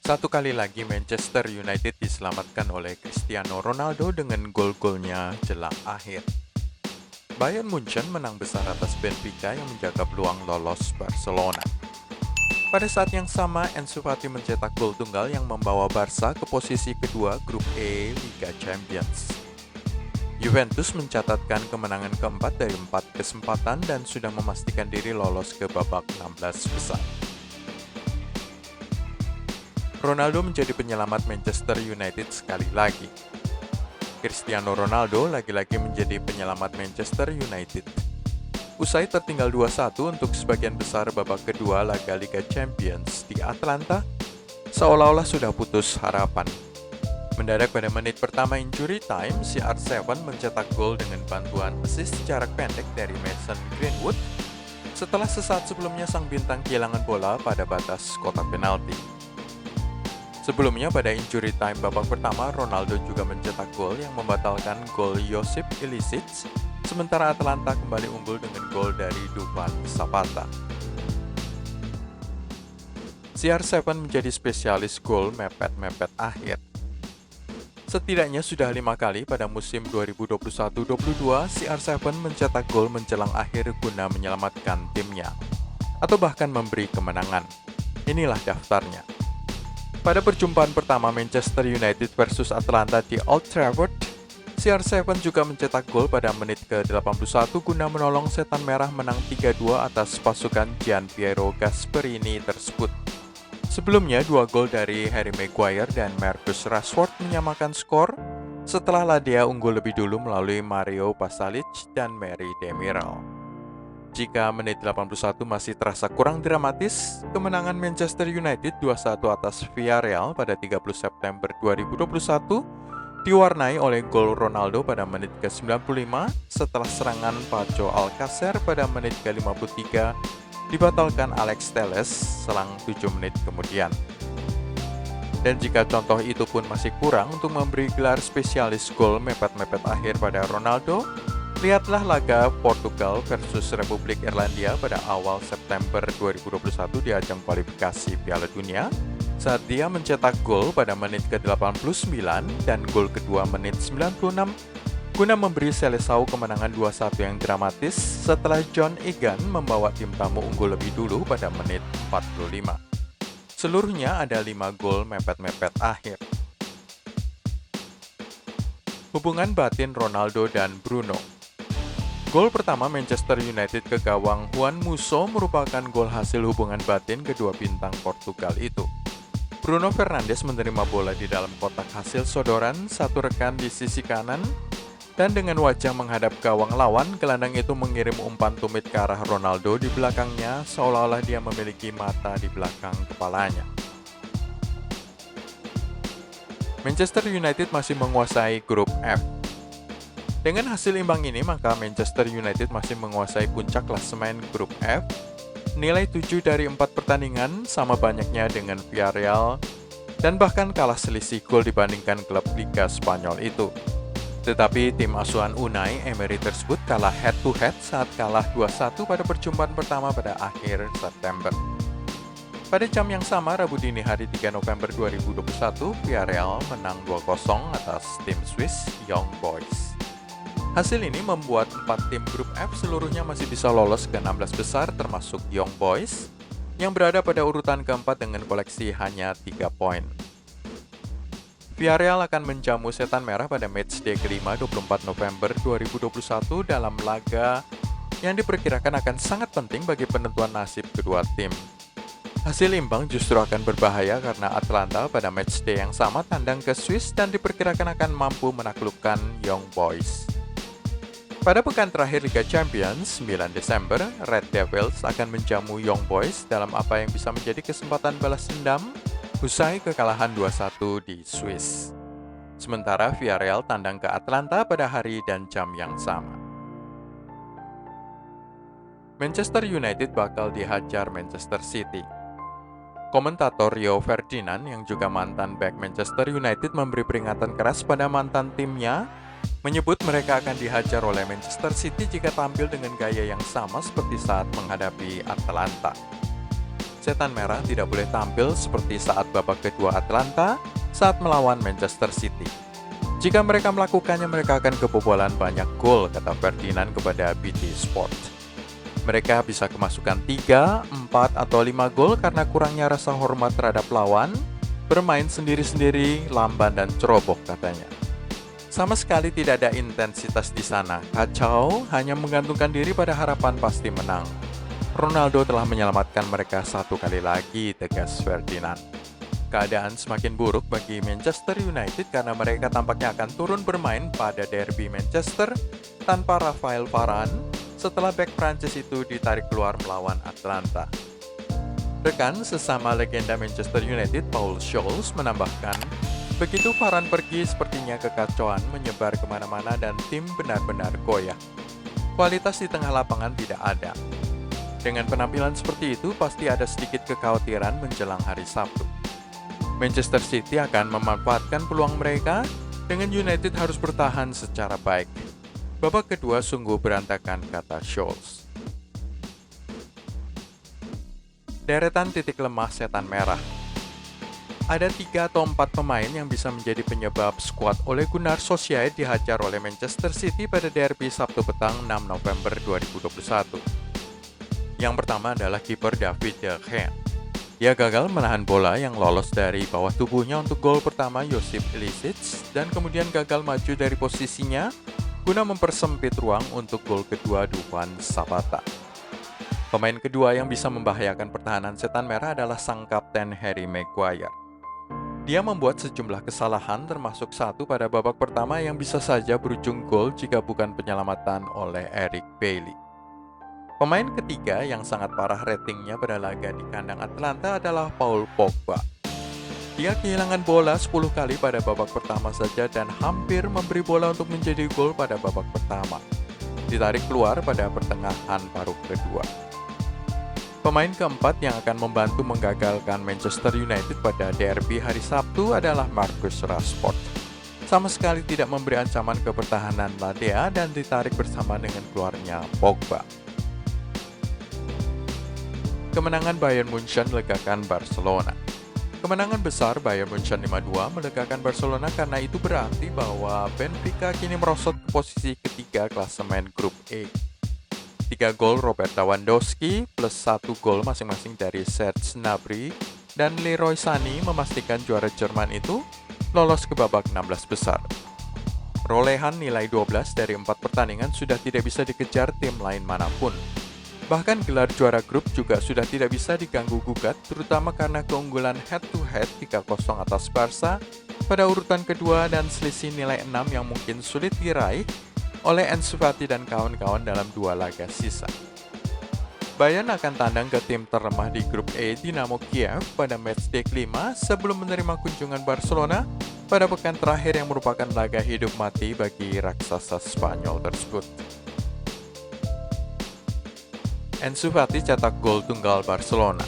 Satu kali lagi Manchester United diselamatkan oleh Cristiano Ronaldo dengan gol-golnya jelang akhir. Bayern Munchen menang besar atas Benfica yang menjaga peluang lolos Barcelona. Pada saat yang sama, Ansu Fati mencetak gol tunggal yang membawa Barca ke posisi kedua grup E Liga Champions. Juventus mencatatkan kemenangan keempat dari 4 kesempatan dan sudah memastikan diri lolos ke babak 16 besar. Ronaldo menjadi penyelamat Manchester United sekali lagi. Cristiano Ronaldo lagi-lagi menjadi penyelamat Manchester United. Usai tertinggal 2-1 untuk sebagian besar babak kedua laga Liga Champions di Atlanta, seolah-olah sudah putus harapan. Mendadak pada menit pertama injury time, CR7 mencetak gol dengan bantuan assist jarak pendek dari Mason Greenwood setelah sesaat sebelumnya sang bintang kehilangan bola pada batas kotak penalti. Sebelumnya pada injury time babak pertama, Ronaldo juga mencetak gol yang membatalkan gol Josip Ilicic, sementara Atalanta kembali unggul dengan gol dari Duvan Zapata. CR7 menjadi spesialis gol mepet-mepet akhir. Setidaknya sudah 5 kali pada musim 2021-22, CR7 mencetak gol menjelang akhir guna menyelamatkan timnya, atau bahkan memberi kemenangan. Inilah daftarnya. Pada perjumpaan pertama Manchester United versus Atlanta di Old Trafford, CR7 juga mencetak gol pada menit ke-81 guna menolong Setan Merah menang 3-2 atas pasukan Gianpiero Gasperini tersebut. Sebelumnya, 2 gol dari Harry Maguire dan Marcus Rashford menyamakan skor setelah Ladea unggul lebih dulu melalui Mario Pasalic dan Mary Demiral. Jika menit 81 masih terasa kurang dramatis, kemenangan Manchester United 2-1 atas Villarreal pada 30 September 2021 diwarnai oleh gol Ronaldo pada menit ke-95 setelah serangan Paco Alcacer pada menit ke-53 dibatalkan Alex Telles selang 7 menit kemudian. Dan jika contoh itu pun masih kurang untuk memberi gelar spesialis gol mepet-mepet akhir pada Ronaldo, lihatlah laga Portugal versus Republik Irlandia pada awal September 2021 di ajang kualifikasi Piala Dunia saat dia mencetak gol pada menit ke-89 dan gol kedua menit 96 guna memberi Seleção kemenangan 2-1 yang dramatis setelah John Egan membawa tim tamu unggul lebih dulu pada menit 45. Seluruhnya ada 5 gol mepet-mepet akhir. Hubungan batin Ronaldo dan Bruno. Gol pertama Manchester United ke gawang Juan Musso merupakan gol hasil hubungan batin kedua bintang Portugal itu. Bruno Fernandes menerima bola di dalam kotak hasil sodoran satu rekan di sisi kanan, dan dengan wajah menghadap gawang lawan, gelandang itu mengirim umpan tumit ke arah Ronaldo di belakangnya seolah-olah dia memiliki mata di belakang kepalanya. Manchester United masih menguasai grup F. Dengan hasil imbang ini, maka Manchester United masih menguasai puncak klasemen grup F. Nilai 7 dari 4 pertandingan sama banyaknya dengan Villarreal dan bahkan kalah selisih gol dibandingkan klub Liga Spanyol itu. Tetapi tim asuhan Unai Emery tersebut kalah head-to-head saat kalah 2-1 pada perjumpaan pertama pada akhir September. Pada jam yang sama, Rabu dini hari 3 November 2021, Villarreal menang 2-0 atas tim Swiss Young Boys. Hasil ini membuat 4 tim grup F seluruhnya masih bisa lolos ke 16 besar termasuk Young Boys yang berada pada urutan keempat dengan koleksi hanya 3 poin. Villarreal akan menjamu Setan Merah pada matchday kelima 24 November 2021 dalam laga yang diperkirakan akan sangat penting bagi penentuan nasib kedua tim. Hasil imbang justru akan berbahaya karena Atlanta pada matchday yang sama tandang ke Swiss dan diperkirakan akan mampu menaklukkan Young Boys. Pada pekan terakhir Liga Champions, 9 Desember, Red Devils akan menjamu Young Boys dalam apa yang bisa menjadi kesempatan balas dendam usai kekalahan 2-1 di Swiss. Sementara Villarreal tandang ke Atlanta pada hari dan jam yang sama. Manchester United bakal dihajar Manchester City. Komentator Rio Ferdinand yang juga mantan bek Manchester United memberi peringatan keras pada mantan timnya, menyebut mereka akan dihajar oleh Manchester City jika tampil dengan gaya yang sama seperti saat menghadapi Atalanta. Setan Merah tidak boleh tampil seperti saat babak kedua Atlanta saat melawan Manchester City. Jika mereka melakukannya, mereka akan kebobolan banyak gol, kata Ferdinand kepada BT Sport. Mereka bisa kemasukan 3, 4, atau 5 gol karena kurangnya rasa hormat terhadap lawan, bermain sendiri-sendiri, lamban dan ceroboh, katanya. Sama sekali tidak ada intensitas di sana, kacau, hanya menggantungkan diri pada harapan pasti menang. Ronaldo telah menyelamatkan mereka 1 kali lagi, tegas Ferdinand. Keadaan semakin buruk bagi Manchester United karena mereka tampaknya akan turun bermain pada derby Manchester tanpa Rafael Varane setelah bek Prancis itu ditarik keluar melawan Atlanta. Rekan sesama legenda Manchester United, Paul Scholes, menambahkan, begitu Varane pergi sepertinya kekacauan menyebar kemana-mana dan tim benar-benar goyah. Kualitas di tengah lapangan tidak ada. Dengan penampilan seperti itu, pasti ada sedikit kekhawatiran menjelang hari Sabtu. Manchester City akan memanfaatkan peluang mereka, dengan United harus bertahan secara baik. Babak kedua sungguh berantakan, kata Scholes. Deretan titik lemah Setan Merah. Ada 3 atau 4 pemain yang bisa menjadi penyebab skuad Ole Gunnar Solskjaer dihajar oleh Manchester City pada derby Sabtu petang 6 November 2021. Yang pertama adalah kiper David De Gea. Dia gagal menahan bola yang lolos dari bawah tubuhnya untuk gol pertama Josip Ilicic dan kemudian gagal maju dari posisinya guna mempersempit ruang untuk gol kedua Dufan Zapata. Pemain kedua yang bisa membahayakan pertahanan Setan Merah adalah sang kapten Harry Maguire. Dia membuat sejumlah kesalahan termasuk 1 pada babak pertama yang bisa saja berujung gol jika bukan penyelamatan oleh Eric Bailly. Pemain ketiga yang sangat parah ratingnya pada laga di kandang Atlanta adalah Paul Pogba. Dia kehilangan bola 10 kali pada babak pertama saja dan hampir memberi bola untuk menjadi gol pada babak pertama. Ditarik keluar pada pertengahan paruh kedua. Pemain keempat yang akan membantu menggagalkan Manchester United pada derby hari Sabtu adalah Marcus Rashford. Sama sekali tidak memberi ancaman ke pertahanan Ladea dan ditarik bersama dengan keluarnya Pogba. Kemenangan Bayern Munchen legakan Barcelona. Kemenangan besar Bayern Munchen 5-2 melegakan Barcelona karena itu berarti bahwa Benfica kini merosot ke posisi ketiga klasemen grup E. 3 gol Robert Lewandowski plus 1 gol masing-masing dari Serge Gnabry dan Leroy Sané memastikan juara Jerman itu lolos ke babak 16 besar. Perolehan nilai 12 dari 4 pertandingan sudah tidak bisa dikejar tim lain manapun. Bahkan gelar juara grup juga sudah tidak bisa diganggu-gugat, terutama karena keunggulan head-to-head 3-0 atas Barca pada urutan kedua dan selisih nilai 6 yang mungkin sulit diraih oleh Ansu Fati dan kawan-kawan dalam 2 laga sisa. Bayern akan tandang ke tim terlemah di grup E, Dinamo Kiev, pada matchday kelima sebelum menerima kunjungan Barcelona pada pekan terakhir yang merupakan laga hidup mati bagi raksasa Spanyol tersebut. Ansu Fati cetak gol tunggal Barcelona.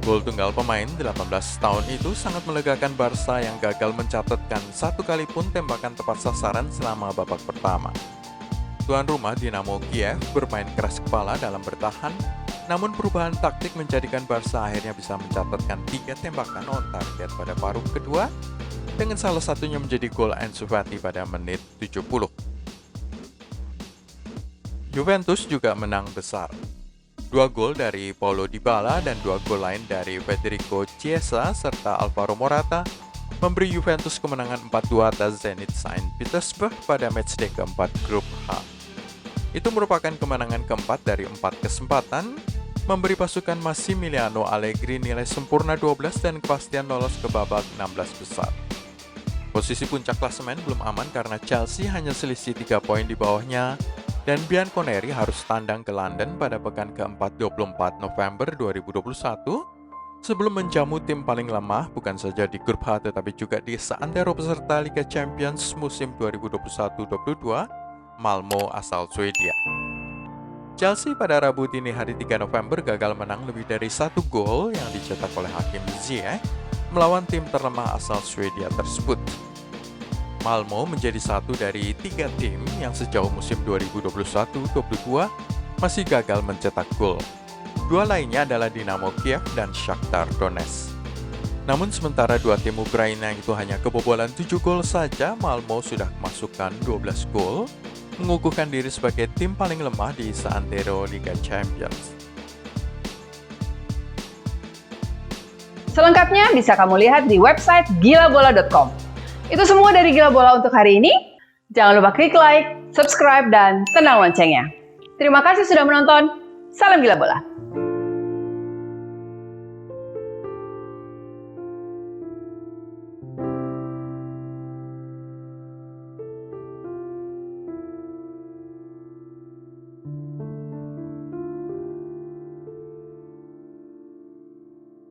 Gol tunggal pemain 18 tahun itu sangat melegakan Barca yang gagal mencatatkan 1 kali pun tembakan tepat sasaran selama babak pertama. Tuan rumah Dinamo Kiev bermain keras kepala dalam bertahan, namun perubahan taktik menjadikan Barca akhirnya bisa mencatatkan 3 tembakan on target pada paruh kedua, dengan salah satunya menjadi gol Ansu Fati pada menit 70. Juventus juga menang besar. 2 gol dari Paulo Dybala dan 2 gol lain dari Federico Chiesa serta Alvaro Morata memberi Juventus kemenangan 4-2 atas Zenit Saint Petersburg pada matchday keempat grup H. Itu merupakan kemenangan keempat dari 4 kesempatan, memberi pasukan Massimiliano Allegri nilai sempurna 12 dan kepastian lolos ke babak 16 besar. Posisi puncak klasemen belum aman karena Chelsea hanya selisih 3 poin di bawahnya, dan Bianconeri harus tandang ke London pada pekan keempat 24 November 2021 sebelum menjamu tim paling lemah bukan saja di grup H tetapi juga di seantero peserta Liga Champions musim 2021-22, Malmo asal Swedia. Chelsea pada Rabu dini hari 3 November gagal menang lebih dari 1 gol yang dicetak oleh Hakim Ziyech melawan tim terlemah asal Swedia tersebut. Malmo menjadi satu dari 3 tim yang sejauh musim 2021-22 masih gagal mencetak gol. Dua lainnya adalah Dinamo Kiev dan Shakhtar Donetsk. Namun sementara dua tim Ukraina itu hanya kebobolan 7 gol saja, Malmo sudah memasukkan 12 gol, mengukuhkan diri sebagai tim paling lemah di seantero Liga Champions. Selengkapnya bisa kamu lihat di website gilabola.com. Itu semua dari Gila Bola untuk hari ini. Jangan lupa klik like, subscribe, dan tenang loncengnya. Terima kasih sudah menonton. Salam Gila Bola.